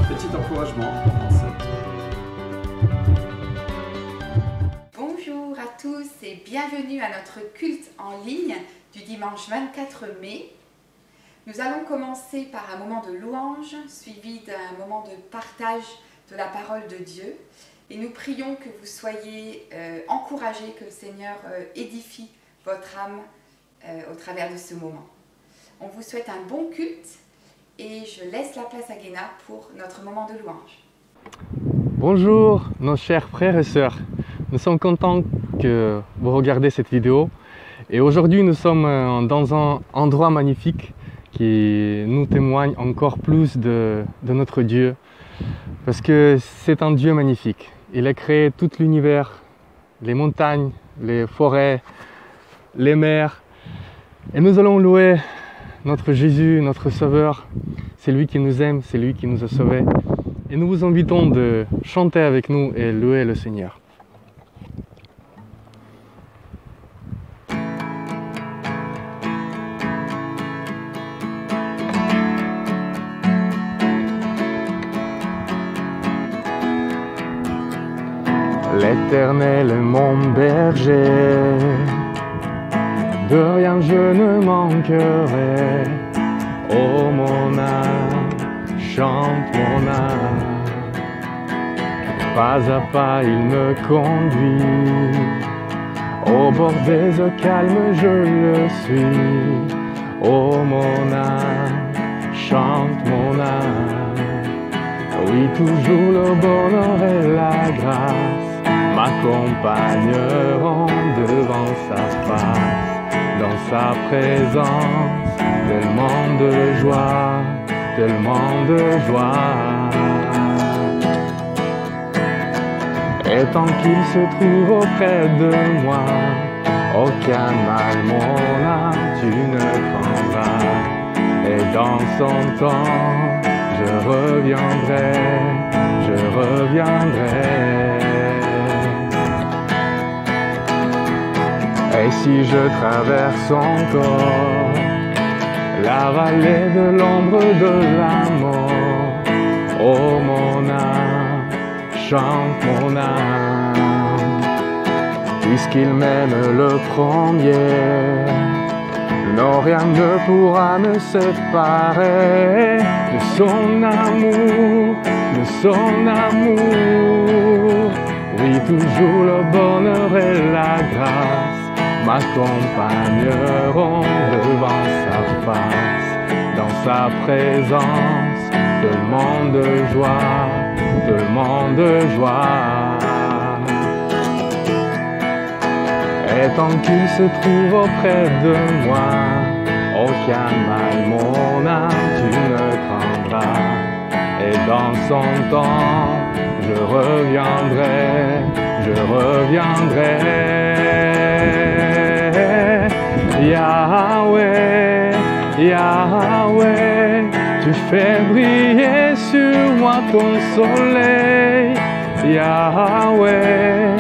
petit encouragement dans cette... Bonjour à tous et bienvenue à notre culte en ligne du dimanche 24 mai. Nous allons commencer par un moment de louange suivi d'un moment de partage de la parole de Dieu. Et nous prions que vous soyez encouragés, que le Seigneur édifie votre âme au travers de ce moment. On vous souhaite un bon culte et je laisse la place à Guéna pour notre moment de louange. Bonjour nos chers frères et sœurs, nous sommes contents que vous regardez cette vidéo et aujourd'hui nous sommes dans un endroit magnifique qui nous témoigne encore plus de notre Dieu parce que c'est un Dieu magnifique. Il a créé tout l'univers, les montagnes, les forêts, les mers et nous allons louer notre Jésus, notre Sauveur. C'est lui qui nous aime, c'est lui qui nous a sauvés. Et nous vous invitons de chanter avec nous et louer le Seigneur. L'Éternel est mon berger, de rien je ne manquerai. Oh mon âme, chante mon âme, pas à pas il me conduit, au bord des eaux calmes je le suis. Oh mon âme, chante mon âme, oui toujours le bonheur et la grâce m'accompagneront devant sa face, dans sa présence, tellement de joie, tellement de joie. Et tant qu'il se trouve auprès de moi, aucun mal mon âme tu ne craindras. Et dans son temps, je reviendrai, je reviendrai. Et si je traverse encore la vallée de l'ombre de la mort, oh mon âme, chante mon âme, puisqu'il m'aime le premier, non rien ne pourra me séparer de son amour, de son amour. Oui, toujours le bonheur et la grâce m'accompagneront devant sa face, dans sa présence, tellement de joie, tellement de joie. Et tant qu'il se trouve auprès de moi, aucun mal mon âme tu ne craindras. Et dans son temps, je reviendrai, je reviendrai. Yahweh, Yahweh, tu fais briller sur moi ton soleil. Yahweh,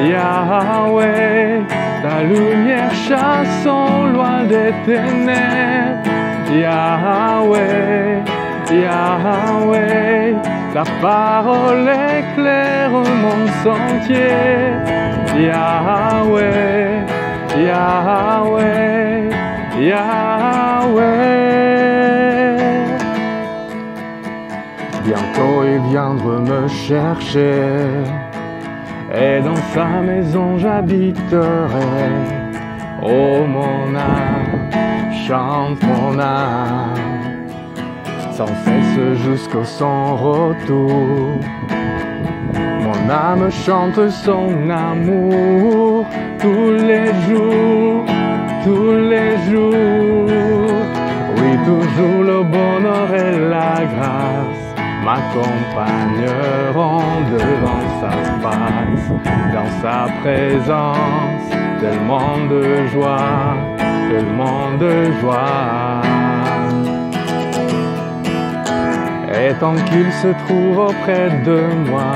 Yahweh, ta lumière chasse au loin des ténèbres. Yahweh, Yahweh, ta parole éclaire mon sentier. Yahweh, Yahweh, Yahweh. Bientôt il viendra me chercher, et dans sa maison j'habiterai. Oh mon âme, chante mon âme, sans cesse jusqu'au son retour. Mon âme chante son amour tous les jours, tous les jours. Oui, toujours le bonheur et la grâce m'accompagneront devant sa face, dans sa présence, tellement de joie, tellement de joie. Et tant qu'il se trouve auprès de moi,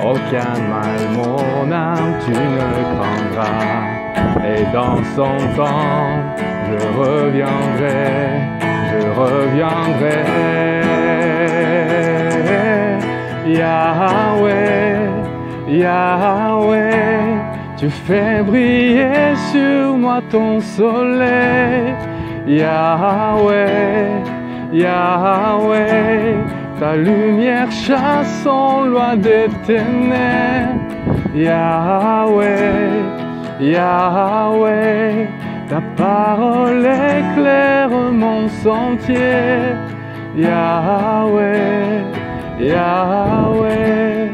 aucun mal mon âme tu ne craindras. Et dans son temps, je reviendrai, je reviendrai. Yahweh, Yahweh, tu fais briller sur moi ton soleil. Yahweh, Yahweh, ta lumière chasse en loi des ténèbres. Yahweh, Yahweh, ta parole éclaire mon sentier. Yahweh, Yahweh,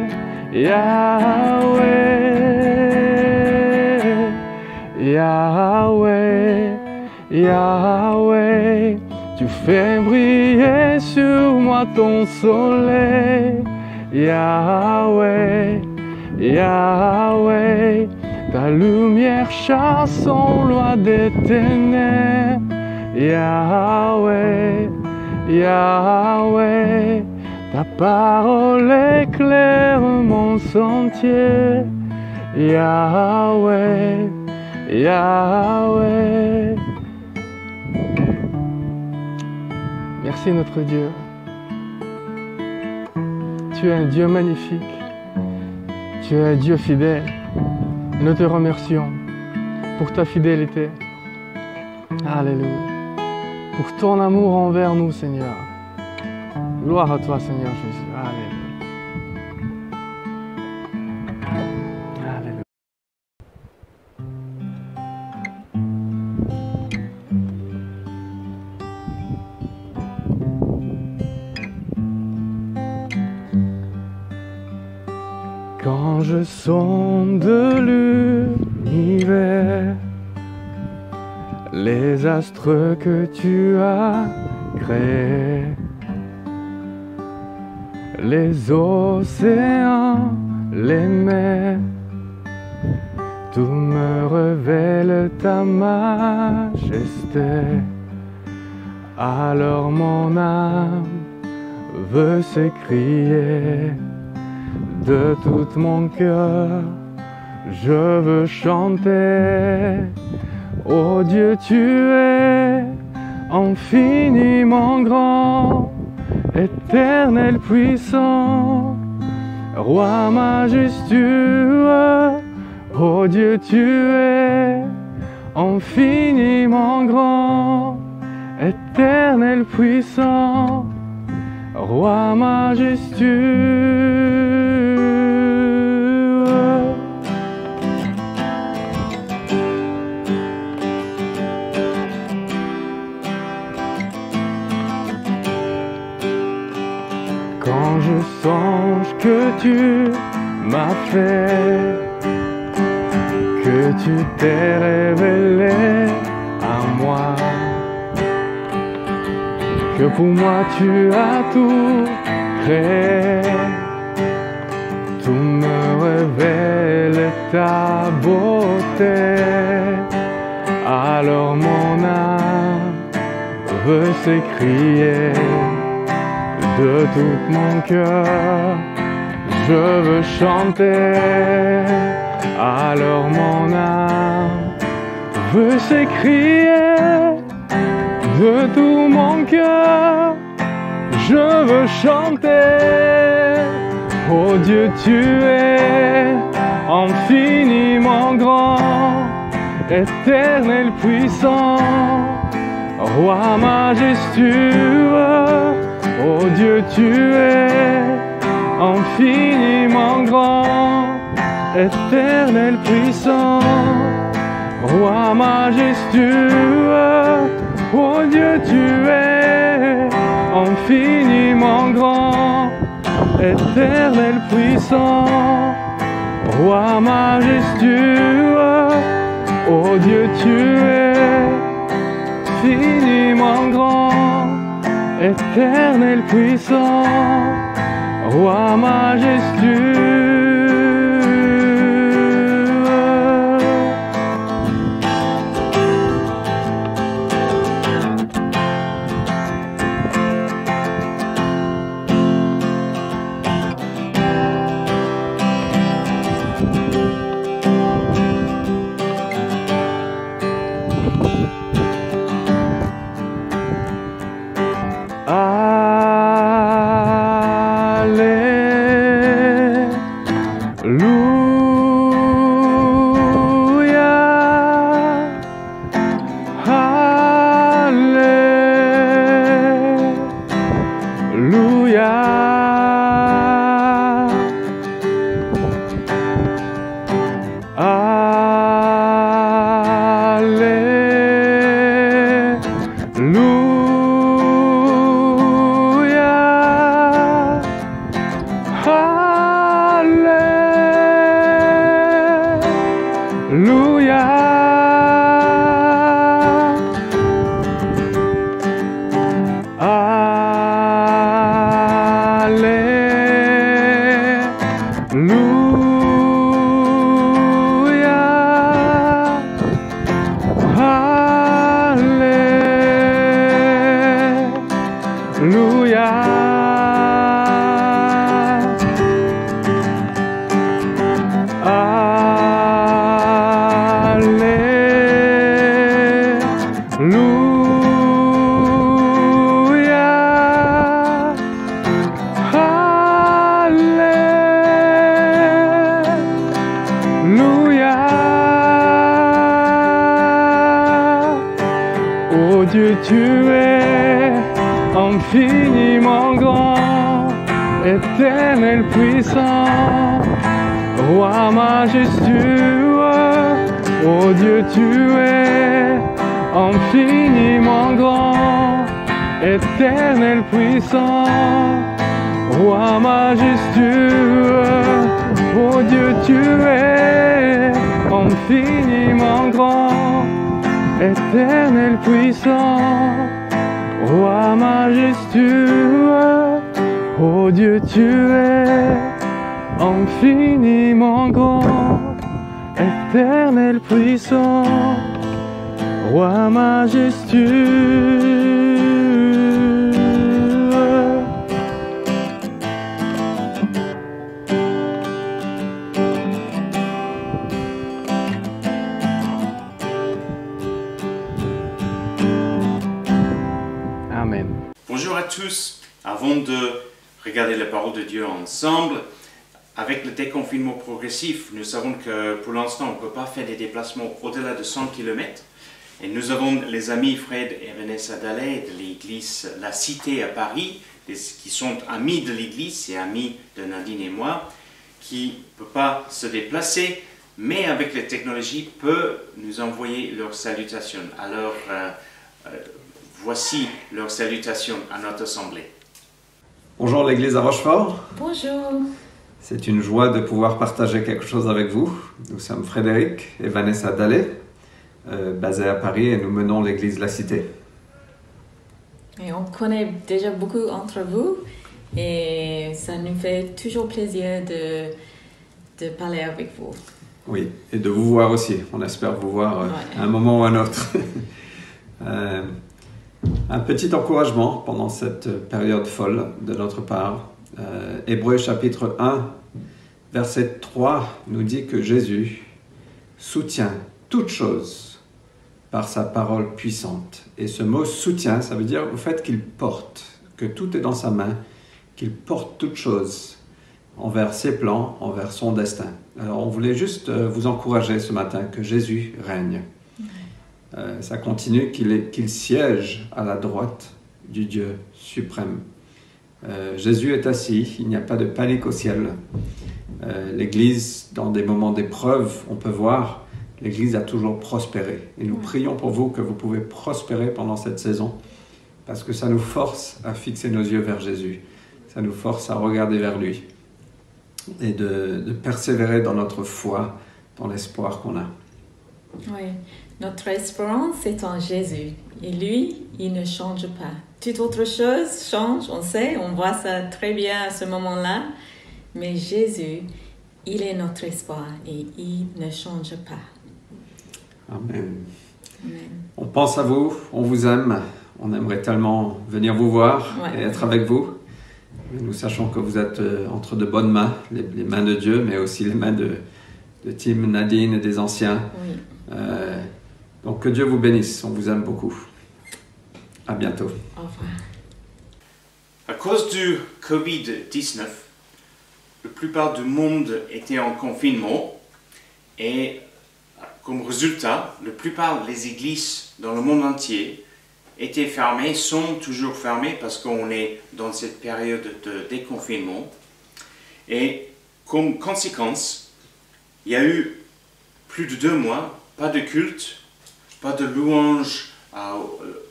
Yahweh, Yahweh, Yahweh, tu fais briller sur moi ton soleil. Yahweh, Yahweh, ta lumière chasse en loi des ténèbres. Yahweh, Yahweh, ta parole éclaire mon sentier. Yahweh, Yahweh. Merci notre Dieu. Tu es un Dieu magnifique. Tu es un Dieu fidèle. Nous te remercions pour ta fidélité. Alléluia. Pour ton amour envers nous, Seigneur. Gloire à toi, Seigneur Jésus. Alléluia. Alléluia. Quand je sonde l'univers, les astres que tu as créés, les océans, les mers, tout me révèle ta majesté. Alors mon âme veut s'écrier de tout mon cœur, je veux chanter. Oh Dieu, tu es infiniment grand, éternel puissant, roi majestueux. Oh Dieu, tu es infiniment grand, éternel puissant, roi majestueux. Quand je songe que tu m'as fait, que tu t'es révélé à moi, que pour moi tu as tout créé, tout me révèle ta beauté. Alors mon âme veut s'écrier de tout mon cœur, je veux chanter. Alors mon âme veut s'écrier de tout mon cœur, je veux chanter. Oh Dieu, tu es infiniment grand, éternel puissant, roi majestueux. Oh Dieu, tu es infiniment grand, éternel puissant, roi majestueux. Oh Dieu, tu es infiniment grand, éternel puissant, roi majestueux. Oh Dieu, tu es infiniment grand, éternel puissant, roi majestueux. Alléluia. Oh Dieu, tu es infiniment grand, éternel puissant, roi majestueux. Oh Dieu, tu es infiniment grand, éternel puissant, roi majestueux. Oh Dieu, tu es infiniment grand, éternel puissant, roi majestueux. Oh Dieu, tu es infiniment grand, éternel puissant, roi majestueux. Amen. Bonjour à tous. Avant de regarder la parole de Dieu ensemble, avec le déconfinement progressif, nous savons que pour l'instant, on ne peut pas faire des déplacements au-delà de 100 km. Et nous avons les amis Fred et Vanessa Dallet de l'église La Cité à Paris, qui sont amis de l'église et amis de Nadine et moi, qui ne peuvent pas se déplacer, mais avec la technologie peuvent nous envoyer leurs salutations. Alors, voici leurs salutations à notre assemblée. Bonjour l'église à Rochefort. Bonjour. C'est une joie de pouvoir partager quelque chose avec vous. Nous sommes Frédéric et Vanessa Dallet, basés à Paris, et nous menons l'église La Cité. Et on connaît déjà beaucoup entre vous et ça nous fait toujours plaisir de parler avec vous. Oui, et de vous voir aussi. On espère vous voir à un moment ou à un autre. Un petit encouragement pendant cette période folle de notre part. Hébreux chapitre 1, verset 3 nous dit que Jésus soutient toutes choses par sa parole puissante. Et ce mot soutient, ça veut dire le fait qu'il porte, que tout est dans sa main, qu'il porte toutes choses envers ses plans, envers son destin. Alors on voulait juste vous encourager ce matin que Jésus règne. Ça continue qu'il siège à la droite du Dieu suprême. Jésus est assis, il n'y a pas de panique au ciel. L'Église, dans des moments d'épreuve, on peut voir, l'Église a toujours prospéré. Et nous prions pour vous que vous pouvez prospérer pendant cette saison, parce que ça nous force à fixer nos yeux vers Jésus. Ça nous force à regarder vers lui et de persévérer dans notre foi, dans l'espoir qu'on a. Oui, notre espérance est en Jésus. Et lui, il ne change pas. Toute autre chose change, on sait, on voit ça très bien à ce moment-là. Mais Jésus, il est notre espoir et il ne change pas. Amen. Amen. On pense à vous, on vous aime, on aimerait tellement venir vous voir et être avec vous. Mais nous sachons que vous êtes entre de bonnes mains, les mains de Dieu, mais aussi les mains de Tim, Nadine et des anciens. Oui. Donc que Dieu vous bénisse, on vous aime beaucoup. À bientôt. Au revoir. À cause du Covid-19, la plupart du monde était en confinement et comme résultat, la plupart des églises dans le monde entier étaient fermées, sont toujours fermées parce qu'on est dans cette période de déconfinement. Et comme conséquence, il y a eu plus de 2 mois, pas de culte, pas de louange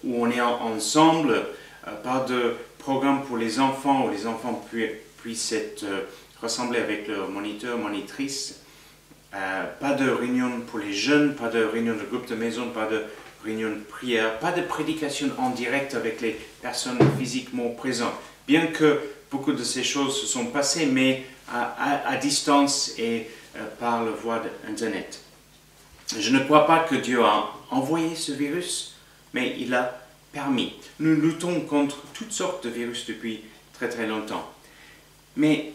où on est ensemble, pas de programme pour les enfants où les enfants puissent être rassemblés avec leur moniteur, monitrice, pas de réunion pour les jeunes, pas de réunion de groupe de maison, pas de réunion de prière, pas de prédication en direct avec les personnes physiquement présentes. Bien que beaucoup de ces choses se sont passées, mais à distance et par la voie d'Internet. Je ne crois pas que Dieu a envoyé ce virus, mais il a permis. Nous luttons contre toutes sortes de virus depuis très très longtemps. Mais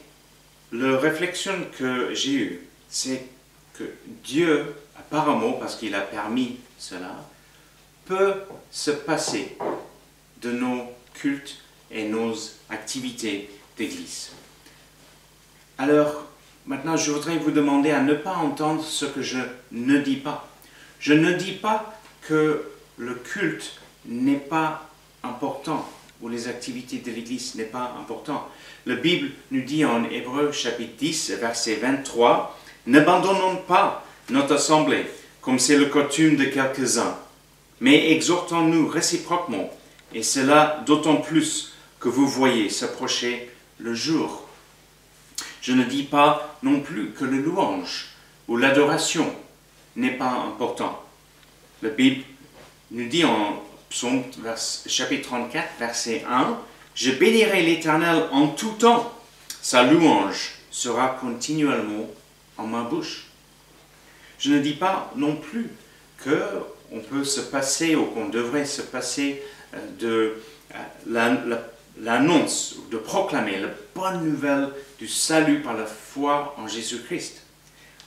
la réflexion que j'ai eue, c'est que Dieu, apparemment, parce qu'il a permis cela, peut se passer de nos cultes et nos activités d'église. Alors, maintenant, je voudrais vous demander à ne pas entendre ce que je ne dis pas. Je ne dis pas que le culte n'est pas important ou les activités de l'église n'est pas important. La Bible nous dit en Hébreux chapitre 10, verset 23, « N'abandonnons pas notre assemblée, comme c'est le coutume de quelques-uns, mais exhortons-nous réciproquement, et cela d'autant plus que vous voyez s'approcher le jour. » Je ne dis pas non plus que le louange ou l'adoration n'est pas important. La Bible nous dit en Psaume chapitre 34, verset 1, « Je bénirai l'Éternel en tout temps, sa louange sera continuellement en ma bouche. » Je ne dis pas non plus qu'on peut se passer ou qu'on devrait se passer de l'annonce, de proclamer la bonne nouvelle du salut par la foi en Jésus-Christ.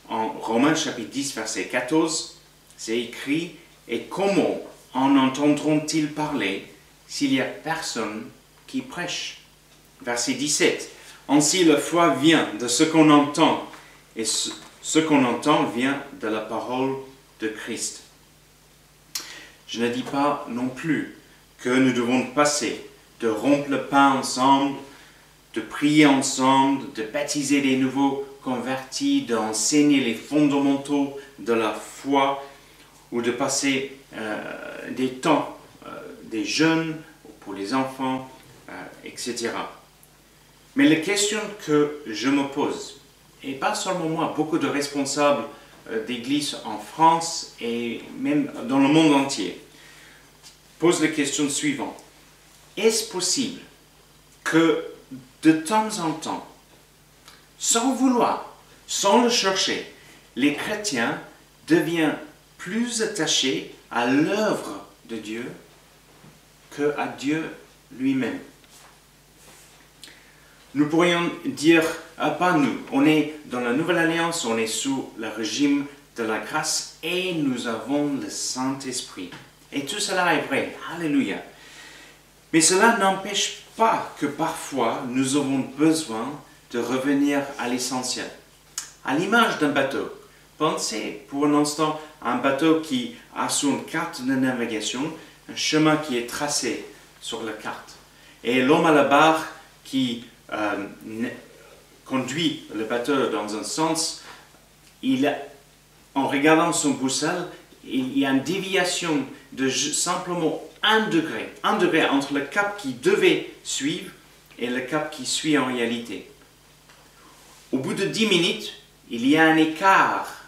En Romains chapitre 10, verset 14, c'est écrit « Et comment en entendront-ils parler s'il n'y a personne qui prêche ?» Verset 17, « Ainsi la foi vient de ce qu'on entend, et ce qu'on entend vient de la parole de Christ. » Je ne dis pas non plus que nous devons passer de rompre le pain ensemble, de prier ensemble, de baptiser les nouveaux convertis, d'enseigner les fondamentaux de la foi ou de passer des temps, des jeûnes pour les enfants, etc. Mais la question que je me pose, et pas seulement moi, beaucoup de responsables d'églises en France et même dans le monde entier, posent la question suivante. Est-ce possible que de temps en temps, sans vouloir, sans le chercher, les chrétiens deviennent plus attachés à l'œuvre de Dieu qu'à Dieu lui-même? Nous pourrions dire, pas nous, on est dans la Nouvelle Alliance, on est sous le régime de la grâce et nous avons le Saint-Esprit. Et tout cela est vrai, alléluia. Mais cela n'empêche pas que parfois nous avons besoin de revenir à l'essentiel. À l'image d'un bateau, pensez pour un instant à un bateau qui a sur une carte de navigation un chemin qui est tracé sur la carte. Et l'homme à la barre qui conduit le bateau dans un sens, en regardant son boussole, il y a une déviation de simplement 1 degré entre le cap qu'il devait suivre et le cap qu'il suit en réalité. Au bout de 10 minutes, il y a un écart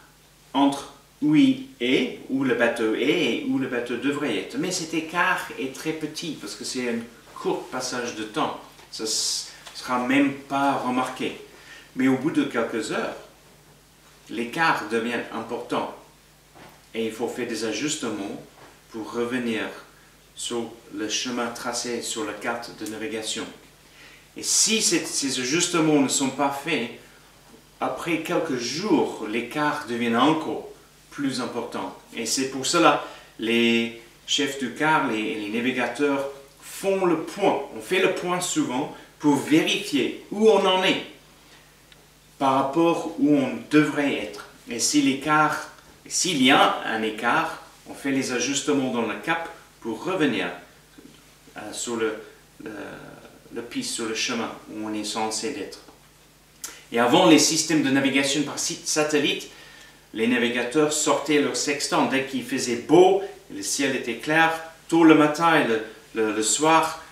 entre où il est, où le bateau est et où le bateau devrait être. Mais cet écart est très petit parce que c'est un court passage de temps. Ça ne sera même pas remarqué. Mais au bout de quelques heures, l'écart devient important. Et il faut faire des ajustements pour revenir sur le chemin tracé sur la carte de navigation. Et si ces ajustements ne sont pas faits, après quelques jours, l'écart devient encore plus important. Et c'est pour cela les chefs du car, les navigateurs font le point. On fait le point souvent pour vérifier où on en est par rapport où on devrait être. Et s'il y a un écart, on fait les ajustements dans le cap pour revenir sur le piste, sur le chemin où on est censé être. Et avant les systèmes de navigation par satellite, les navigateurs sortaient leur sextant. Dès qu'il faisait beau, le ciel était clair, tôt le matin et le soir,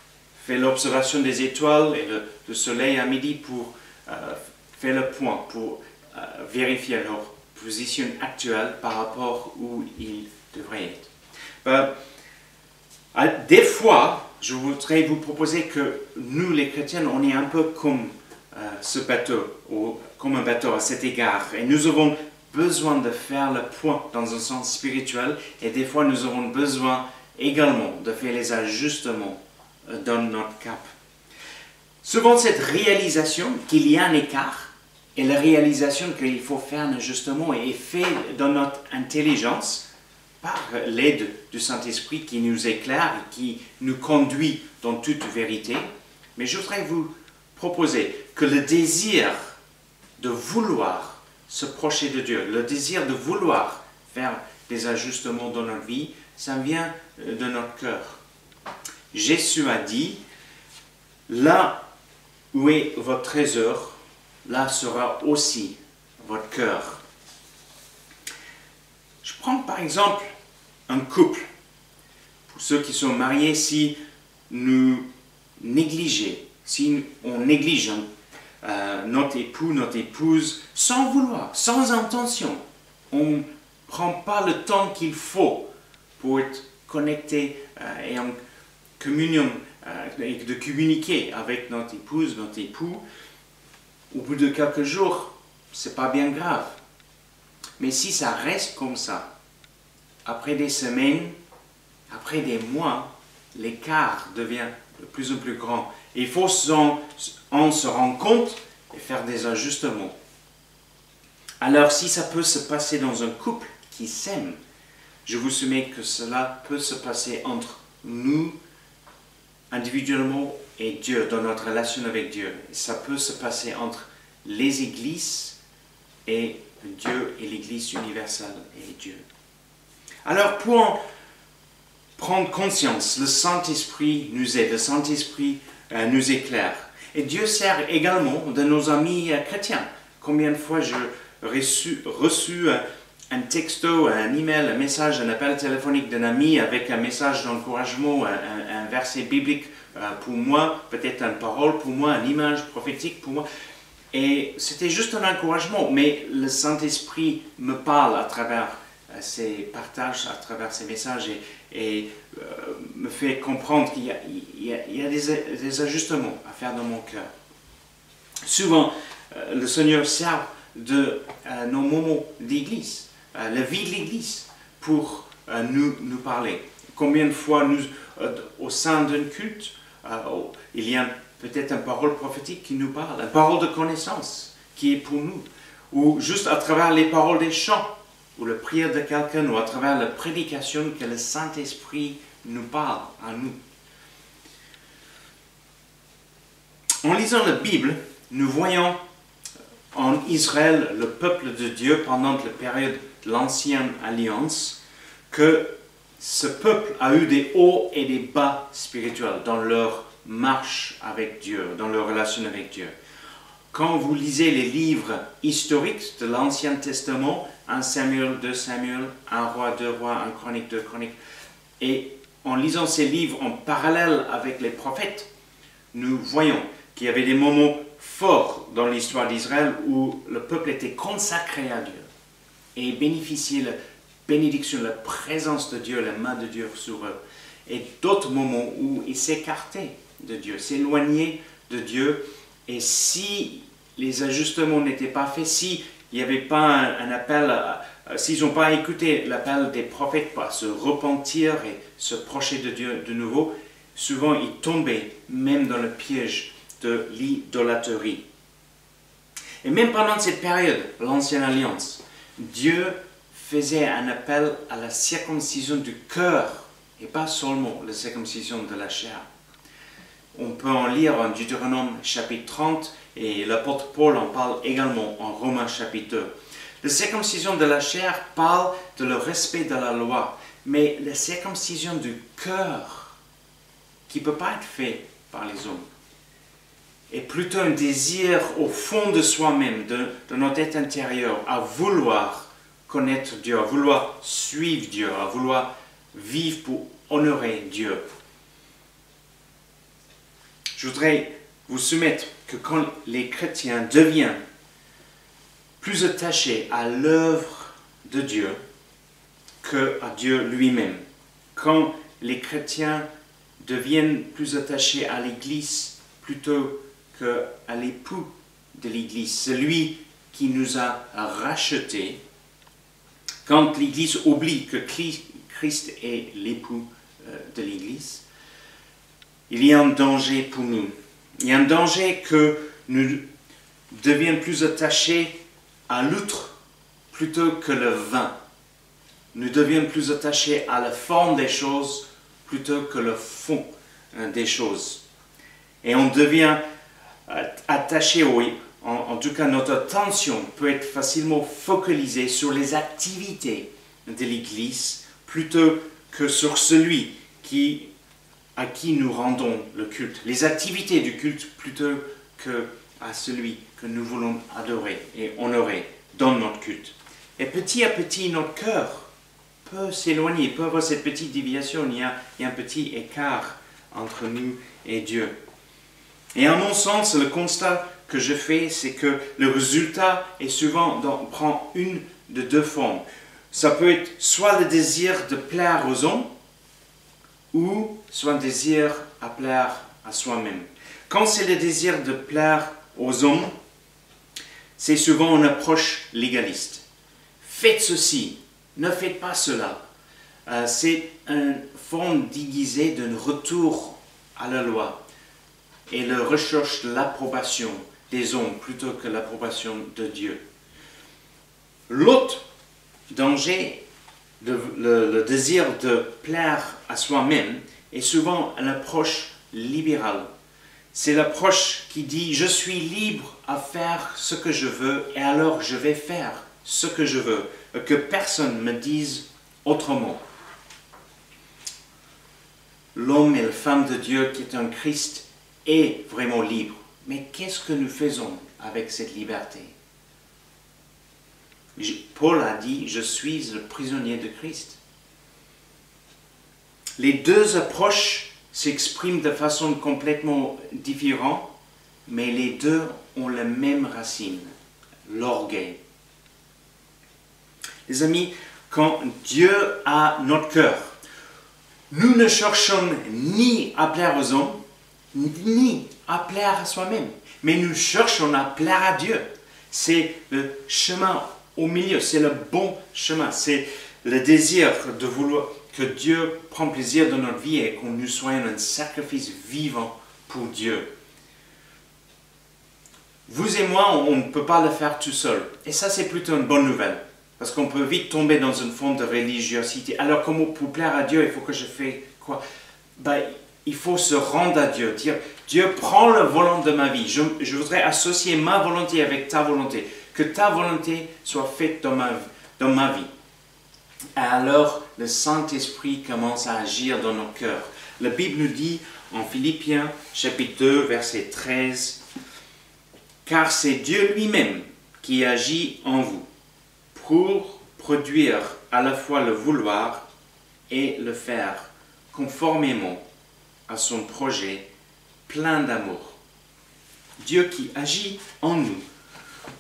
fait l'observation des étoiles et le soleil à midi pour faire le point, pour vérifier leur position actuelle par rapport où ils devraient être. Des fois, je voudrais vous proposer que nous, les chrétiens, on est un peu comme ce bateau, ou comme un bateau à cet égard. Et nous avons besoin de faire le point dans un sens spirituel. Et des fois, nous avons besoin également de faire les ajustements dans notre cap. Souvent, cette réalisation qu'il y a un écart et la réalisation qu'il faut faire un ajustement est faite dans notre intelligence par l'aide du Saint-Esprit qui nous éclaire et qui nous conduit dans toute vérité. Mais je voudrais vous proposer que le désir de vouloir se procher de Dieu, le désir de vouloir faire des ajustements dans notre vie, ça vient de notre cœur. Jésus a dit, là où est votre trésor, là sera aussi votre cœur. Je prends par exemple un couple. Pour ceux qui sont mariés, si nous négligeons, si on néglige notre époux, notre épouse, sans vouloir, sans intention, on ne prend pas le temps qu'il faut pour être connecté et en communion, et de communiquer avec notre épouse, notre époux, au bout de quelques jours, c'est pas bien grave. Mais si ça reste comme ça, après des semaines, après des mois, l'écart devient de plus en plus grand. Et il faut on se rend compte et faire des ajustements. Alors si ça peut se passer dans un couple qui s'aime, je vous soumets que cela peut se passer entre nous individuellement et Dieu, dans notre relation avec Dieu. Ça peut se passer entre les églises et Dieu et l'Église universelle et Dieu. Alors pour en prendre conscience, le Saint-Esprit nous aide, le Saint-Esprit nous éclaire. Et Dieu sert également de nos amis chrétiens. Combien de fois j'ai reçu un texto, un email, un message, un appel téléphonique d'un ami avec un message d'encouragement, un verset biblique pour moi, peut-être une parole pour moi, une image prophétique pour moi. Et c'était juste un encouragement, mais le Saint-Esprit me parle à travers ces partages, à travers ces messages et me fait comprendre qu'il y a des ajustements à faire dans mon cœur. Souvent, le Seigneur sert de nos moments d'église, la vie de l'église, pour nous parler. Combien de fois, au sein d'un culte, il y a peut-être une parole prophétique qui nous parle, une parole de connaissance qui est pour nous, ou juste à travers les paroles des chants, ou la prière de quelqu'un, ou à travers la prédication que le Saint-Esprit nous parle à nous. En lisant la Bible, nous voyons en Israël, le peuple de Dieu, pendant la période de l'Ancienne Alliance, que ce peuple a eu des hauts et des bas spirituels dans leur marche avec Dieu, dans leur relation avec Dieu. Quand vous lisez les livres historiques de l'Ancien Testament, 1 Samuel, 2 Samuel, 1 Roi, 2 Rois, 1 Chronique, 2 Chroniques, et en lisant ces livres en parallèle avec les prophètes, nous voyons qu'il y avait des moments forts dans l'histoire d'Israël où le peuple était consacré à Dieu et bénéficiait de la bénédiction, la présence de Dieu, la main de Dieu sur eux. Et d'autres moments où ils s'écartaient de Dieu, s'éloignaient de Dieu. Et si les ajustements n'étaient pas faits, s'il n'y avait pas un appel, s'ils n'ont pas écouté l'appel des prophètes pour se repentir et se procher de Dieu de nouveau, souvent ils tombaient même dans le piège de l'idolâtrie. Et même pendant cette période, l'Ancienne Alliance, Dieu faisait un appel à la circoncision du cœur et pas seulement la circoncision de la chair. On peut en lire en Deutéronome chapitre 30 et l'apôtre Paul en parle également en Romains chapitre 2. La circoncision de la chair parle de le respect de la loi, mais la circoncision du cœur, qui ne peut pas être fait par les hommes, est plutôt un désir au fond de soi-même, de notre être intérieur, à vouloir connaître Dieu, à vouloir suivre Dieu, à vouloir vivre honorer Dieu. Je voudrais vous soumettre que quand les chrétiens deviennent plus attachés à l'œuvre de Dieu qu'à Dieu lui-même, quand les chrétiens deviennent plus attachés à l'Église plutôt qu'à l'époux de l'Église, celui qui nous a rachetés, quand l'Église oublie que Christ est l'époux de l'Église, il y a un danger pour nous. Il y a un danger que nous devions plus attachés à l'outre plutôt que le vin. Nous devions plus attachés à la forme des choses plutôt que le fond des choses. Et on devient attaché, en tout cas notre attention peut être facilement focalisée sur les activités de l'Église plutôt que sur celui à qui nous rendons le culte. Les activités du culte plutôt qu'à celui que nous voulons adorer et honorer dans notre culte. Et petit à petit, notre cœur peut s'éloigner, peut avoir cette petite déviation. Il y a un petit écart entre nous et Dieu. Et à mon sens, le constat que je fais, c'est que le résultat est souvent prend une de deux formes. Ça peut être soit le désir de plaire aux hommes, ou soit un désir à plaire à soi-même. Quand c'est le désir de plaire aux hommes, c'est souvent une approche légaliste. Faites ceci, ne faites pas cela. C'est une forme déguisée d'un retour à la loi et la recherche de l'approbation des hommes plutôt que l'approbation de Dieu. L'autre danger, le désir de plaire à soi-même, est souvent une approche libérale. C'est l'approche qui dit « je suis libre à faire ce que je veux et alors je vais faire ce que je veux, que personne me dise autrement ». L'homme et la femme de Dieu qui est en Christ est vraiment libre. Mais qu'est-ce que nous faisons avec cette liberté? Paul a dit « je suis le prisonnier de Christ ». Les deux approches s'expriment de façon complètement différente, mais les deux ont la même racine, l'orgueil. Les amis, quand Dieu a notre cœur, nous ne cherchons ni à plaire aux hommes, ni à plaire à soi-même, mais nous cherchons à plaire à Dieu. C'est le chemin au milieu, c'est le bon chemin, c'est le désir de vouloir que Dieu prenne plaisir dans notre vie et que nous soyons un sacrifice vivant pour Dieu. Vous et moi, on ne peut pas le faire tout seul. Et ça, c'est plutôt une bonne nouvelle. Parce qu'on peut vite tomber dans une forme de religiosité. Alors, pour plaire à Dieu, il faut que je fasse quoi? Il faut se rendre à Dieu. Dire, Dieu, prends le volant de ma vie. Je voudrais associer ma volonté avec ta volonté. Que ta volonté soit faite dans ma vie. Et alors, le Saint-Esprit commence à agir dans nos cœurs. La Bible nous dit en Philippiens, chapitre 2, verset 13, « Car c'est Dieu lui-même qui agit en vous, pour produire à la fois le vouloir et le faire, conformément à son projet plein d'amour. » Dieu qui agit en nous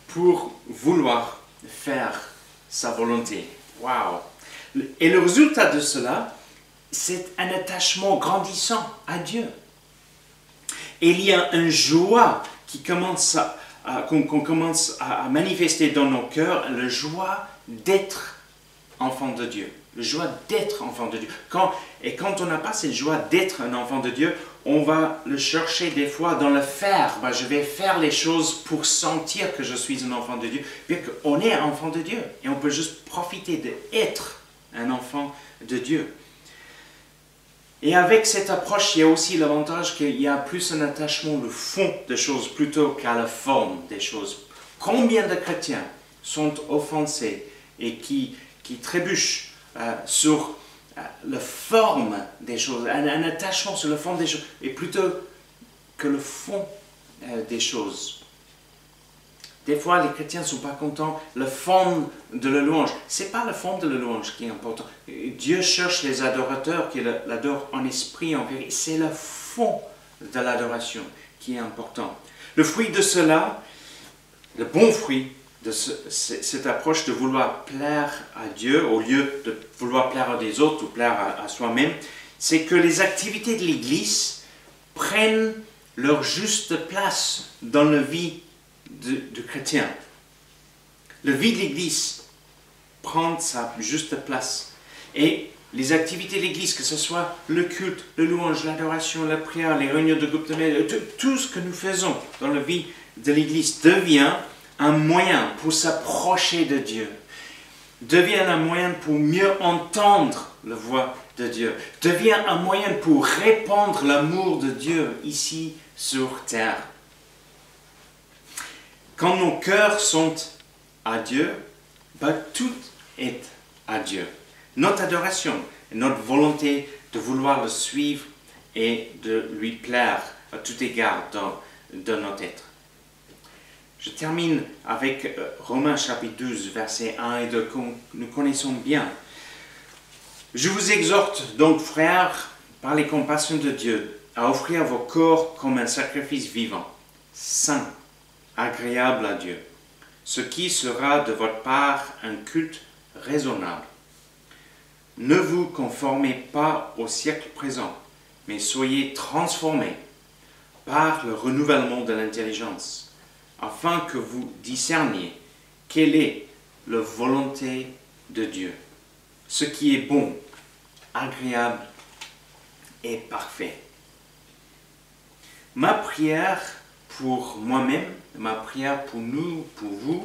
pour vouloir faire sa volonté. Waouh! Et le résultat de cela, c'est un attachement grandissant à Dieu. Et il y a une joie qu'on commence à manifester dans nos cœurs, la joie d'être enfant de Dieu. La joie d'être enfant de Dieu. Quand on n'a pas cette joie d'être un enfant de Dieu, on va le chercher des fois dans le faire. Je vais faire les choses pour sentir que je suis un enfant de Dieu. Bien qu'on est un enfant de Dieu. Et on peut juste profiter d'être un enfant de Dieu. Et avec cette approche, il y a aussi l'avantage qu'il y a plus un attachement au fond des choses plutôt qu'à la forme des choses. Combien de chrétiens sont offensés et qui trébuchent sur la forme des choses, un attachement sur la forme des choses, et plutôt que le fond des choses. Des fois, les chrétiens ne sont pas contents. La forme de la louange, ce n'est pas la forme de la louange qui est importante. Dieu cherche les adorateurs qui l'adorent en esprit, en vérité. C'est le fond de l'adoration qui est important. Le fruit de cela, le bon fruit de cette approche de vouloir plaire à Dieu au lieu de vouloir plaire à des autres ou plaire à soi-même, c'est que les activités de l'Église prennent leur juste place dans la vie de chrétien. La vie de l'Église prend sa juste place. Et les activités de l'Église, que ce soit le culte, le louange, l'adoration, la prière, les réunions de groupe de mail, tout ce que nous faisons dans la vie de l'Église devient un moyen pour s'approcher de Dieu, devient un moyen pour mieux entendre la voix de Dieu, devient un moyen pour répandre l'amour de Dieu ici sur terre. Quand nos cœurs sont à Dieu, tout est à Dieu. Notre adoration, notre volonté de vouloir le suivre et de lui plaire à tout égard dans notre être. Je termine avec Romains chapitre 12, versets 1 et 2, que nous connaissons bien. Je vous exhorte donc, frères, par les compassions de Dieu, à offrir vos corps comme un sacrifice vivant, saint, agréable à Dieu, ce qui sera de votre part un culte raisonnable. Ne vous conformez pas au siècle présent, mais soyez transformés par le renouvellement de l'intelligence, afin que vous discerniez quelle est la volonté de Dieu, ce qui est bon, agréable et parfait. Ma prière pour moi-même, ma prière pour nous, pour vous,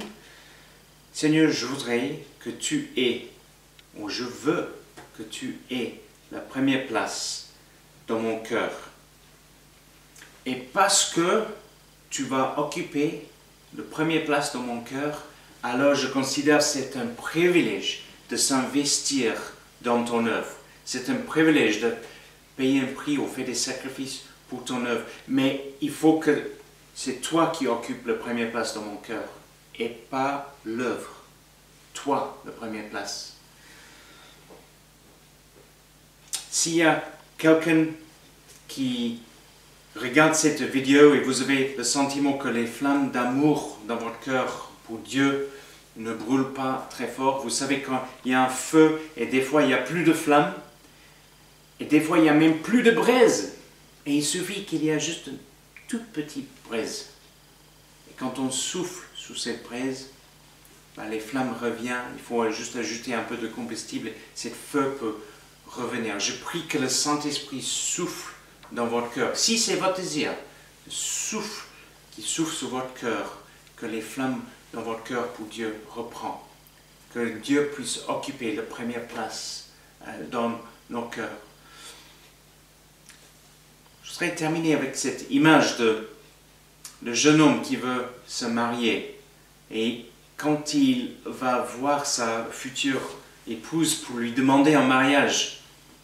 Seigneur, je voudrais que tu aies, ou je veux que tu aies la première place dans mon cœur. Et parce que tu vas occuper la première place dans mon cœur, alors je considère que c'est un privilège de s'investir dans ton œuvre. C'est un privilège de payer un prix ou faire des sacrifices pour ton œuvre. Mais il faut que c'est toi qui occupes la première place dans mon cœur et pas l'œuvre. Toi, la première place. S'il y a quelqu'un qui regarde cette vidéo et vous avez le sentiment que les flammes d'amour dans votre cœur pour Dieu ne brûlent pas très fort, vous savez quand il y a un feu et des fois il n'y a plus de flammes et des fois il n'y a même plus de braise et il suffit qu'il y ait juste une toute petite braise. Et quand on souffle sous cette braise, les flammes reviennent, il faut juste ajouter un peu de combustible et ce feu peut revenir. Je prie que le Saint-Esprit souffle dans votre cœur. Si c'est votre désir, souffle, qui souffle sur votre cœur, que les flammes dans votre cœur pour Dieu reprend. Que Dieu puisse occuper la première place dans nos cœurs. Je voudrais terminer avec cette image de jeune homme qui veut se marier. Et quand il va voir sa future épouse pour lui demander en mariage,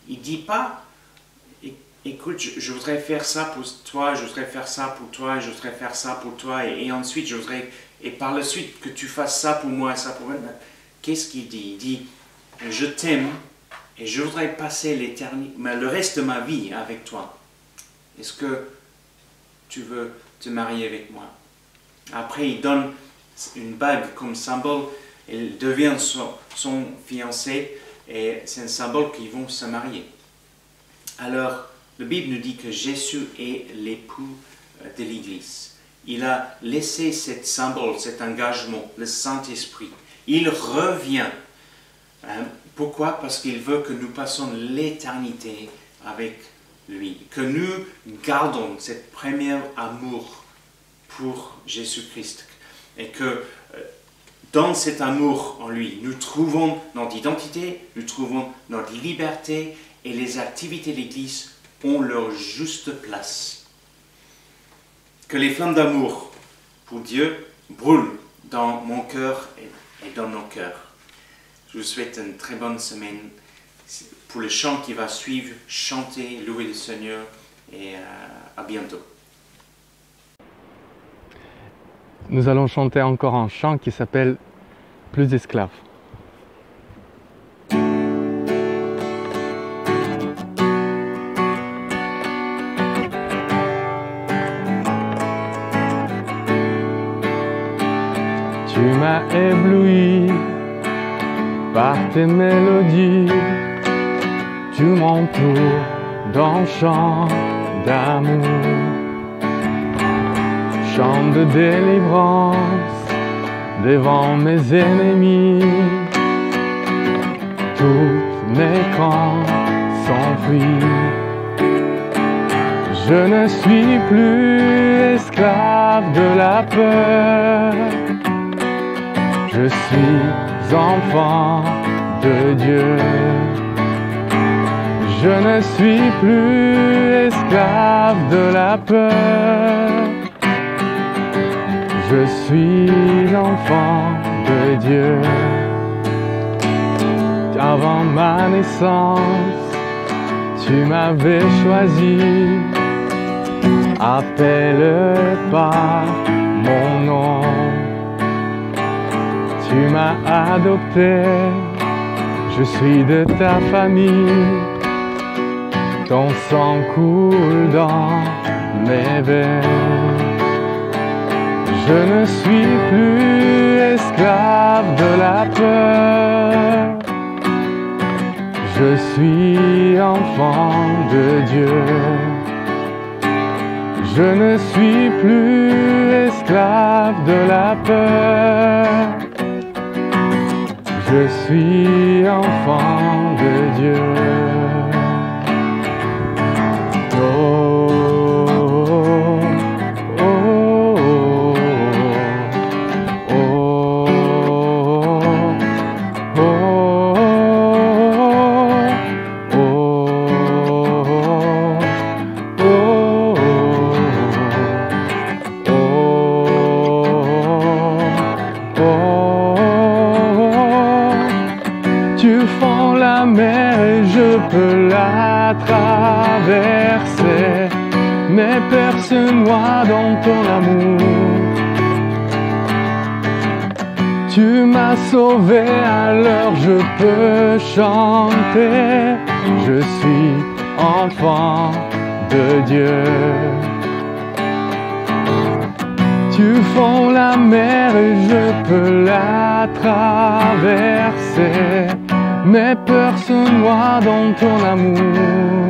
il ne dit pas écoute, je voudrais faire ça pour toi, je voudrais faire ça pour toi, je voudrais faire ça pour toi, et ensuite je voudrais, et par la suite que tu fasses ça pour moi, ça pour moi. Qu'est-ce qu'il dit? Il dit, je t'aime et je voudrais passer l'éternité, mais le reste de ma vie avec toi. Est-ce que tu veux te marier avec moi? Après, il donne une bague comme symbole, il devient son fiancé, et c'est un symbole qu'ils vont se marier. Alors, la Bible nous dit que Jésus est l'époux de l'Église. Il a laissé cet symbole, cet engagement, le Saint-Esprit. Il revient. Pourquoi? Parce qu'il veut que nous passions l'éternité avec lui. Que nous gardons cette première amour pour Jésus-Christ. Et que dans cet amour en lui, nous trouvons notre identité, nous trouvons notre liberté et les activités de l'Église ont leur juste place. Que les flammes d'amour pour Dieu brûlent dans mon cœur et dans nos cœurs. Je vous souhaite une très bonne semaine. Pour le chant qui va suivre, chantez, louez le Seigneur et à bientôt. nous allons chanter encore un chant qui s'appelle « Plus esclaves ». Tu m'as ébloui par tes mélodies, tu m'entoures d'un chant d'amour, chant de délivrance devant mes ennemis. Toutes mes craintes s'enfuient. Je ne suis plus esclave de la peur. Je suis enfant de Dieu. Je ne suis plus esclave de la peur. Je suis enfant de Dieu. Avant ma naissance, tu m'avais choisi. Appelle par mon nom. Tu m'as adopté, je suis de ta famille. Ton sang coule dans mes veines. Je ne suis plus esclave de la peur. Je suis enfant de Dieu. Je ne suis plus esclave de la peur. Je suis enfant de Dieu. Oh, oh, oh, oh, oh, Tu fends la mer et je peux la traverser, mais perce-moi dans ton amour. Tu m'as sauvé, alors je peux chanter. Je suis enfant de Dieu. Tu fends la mer et je peux la traverser, mais perce-moi dans ton amour.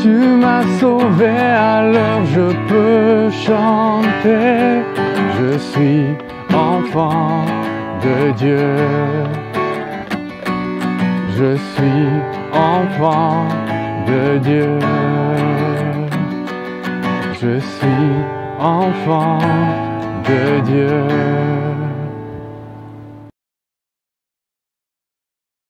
Tu m'as sauvé, alors je peux chanter. Je suis enfant de Dieu. Je suis enfant de Dieu. Je suis enfant de Dieu.